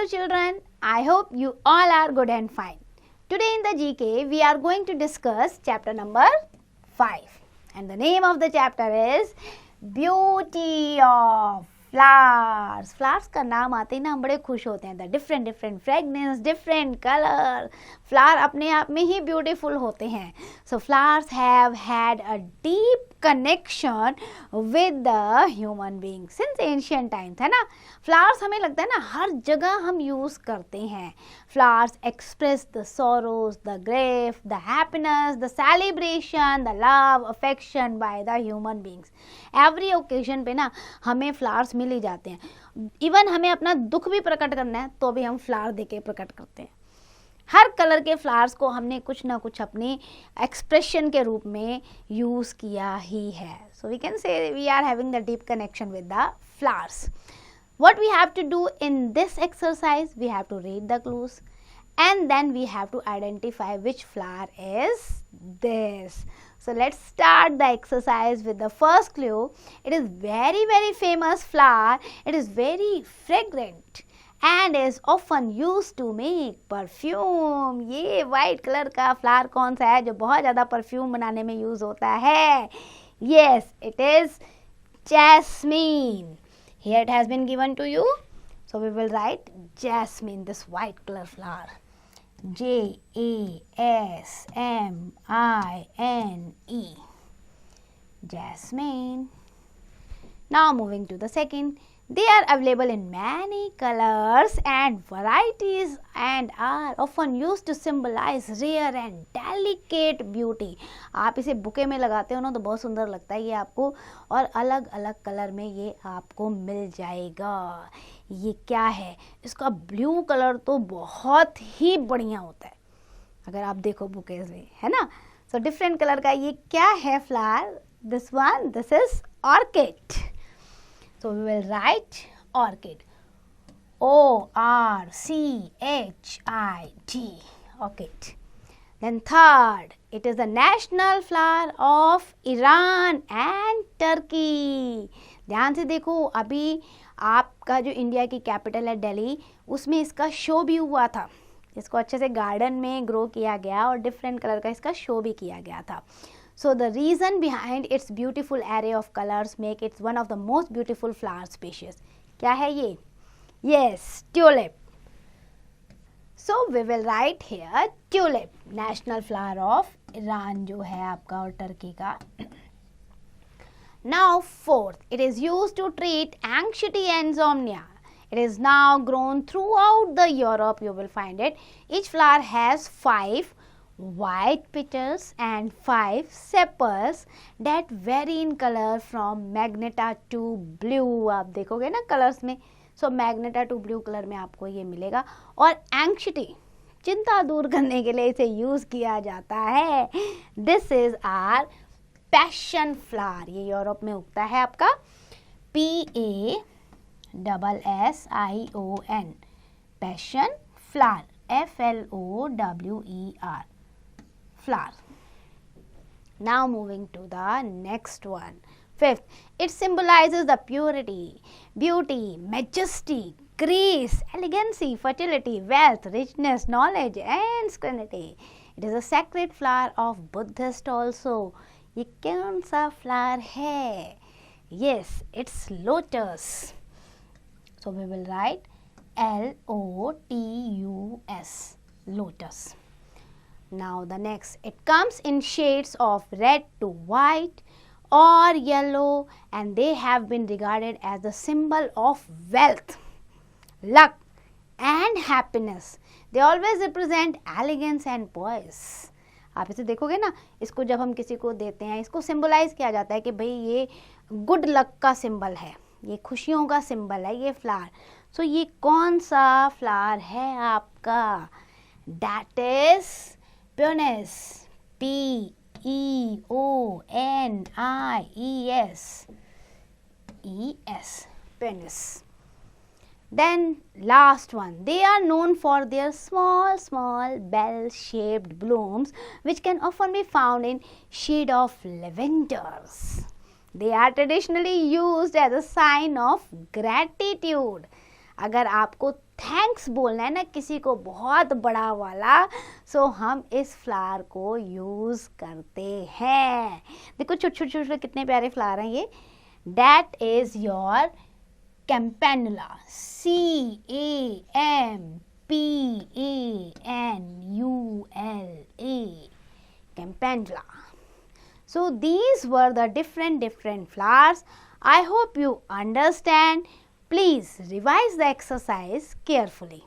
Hello children, I hope you all are good and fine. Today in the GK we are going to discuss chapter number 5 and the name of the chapter is Beauty of Flowers. Flowers का नाम आते ही ना हम बड़े खुश होते हैं. The different fragrance, different color. Flower अपने आप में ही beautiful होते हैं. So flowers have had a deep connection with the human being since ancient times, है ना. Flowers हमें लगता है ना हर जगह हम यूज़ करते हैं. Flowers express the sorrows, the grief, the happiness, the celebration, the love, affection by the human beings. Every occasion पे ना हमें flowers मिल ही जाते हैं. इवन हमें अपना दुख भी प्रकट करना है तो भी हम फ्लावर देके प्रकट करते हैं. हर कलर के फ्लावर्स को हमने कुछ ना कुछ अपने एक्सप्रेशन के रूप में यूज़ किया ही है. So we can say we are having the deep connection with the flowers. What we have to do in this exercise, we have to read the clues and then we have to identify which flower is this. So let's start the exercise with the first clue. It is very famous flower. It is very fragrant and is often used to make perfume. ये white color का flower कौन सा है जो बहुत ज़्यादा perfume बनाने में use होता है? Yes, it is jasmine. Here it has been given to you. So we will write jasmine, this white color flower. Jasmine. Jasmine. Now moving to the second. They are available in many colors and varieties and are often used to symbolize rare and delicate beauty. आप इसे bouquet में लगाते हो ना तो बहुत सुंदर लगता है ये आपको और अलग अलग कलर में ये आपको मिल जाएगा. ये क्या है? इसका ब्लू कलर तो बहुत ही बढ़िया होता है अगर आप देखो बुके में, है ना. सो डिफरेंट कलर का ये क्या है flower? This one, this is orchid. So we will write orchid. O-R-C-H-I-D. Orchid. Then third, it is the national flower of Iran and Turkey. ध्यान से देखो, अभी आपका जो इंडिया की कैपिटल है दिल्ली, उसमें इसका शो भी हुआ था. इसको अच्छे से गार्डन में ग्रो किया गया और डिफरेंट कलर का इसका शो भी किया गया था. So the reason behind its beautiful array of colors make it one of the most beautiful flower species. क्या है ये? Yes, tulip. So we will write here tulip, national flower of Iran जो है आपका और टर्की का. Now fourth, it is used to treat anxiety and insomnia. It is now grown throughout the Europe. You will find it. Each flower has 5 white petals and 5 sepals that vary in color from magenta to blue. आप देखोगे ना colours में. So magenta to blue colour में आपको ये मिलेगा. और anxiety, चिंता दूर करने के लिए इसे यूज किया जाता है. This is our passion flower. ये यूरोप में उगता है आपका. PASSION, passion flower. FLOWER, flower. Now moving to the next one. Fifth, it symbolizes the purity, beauty, majesty, grace, elegancy, fertility, wealth, richness, knowledge and serenity. It is a sacred flower of Buddhist also. ये कौन सा flower है? Yes, it's lotus. So we will write LOTUS, lotus. Now the next, it comes in shades of red to white or yellow and they have been regarded as the symbol of wealth, luck and happiness. They always represent elegance and poise. आप इसे देखोगे ना, इसको जब हम किसी को देते हैं इसको सिंबलाइज किया जाता है कि भाई ये गुड लक का सिंबल है, ये खुशियों का सिंबल है ये फ्लावर. सो ये कौन सा फ्लावर है आपका? That is peonies. PEONIES, peonies. Then last one, they are known for their small bell-shaped blooms which can often be found in shade of lavenders. They are traditionally used as a sign of gratitude. अगर आपको thanks बोलना है ना किसी को बहुत बड़ा वाला, सो हम इस फ्लावर को यूज़ करते हैं. देखो छोटे छोटे कितने प्यारे फ्लावर हैं ये. That is your campanula. Campanula. Campanula. So these were the different flowers. I hope you understand. Please revise the exercise carefully.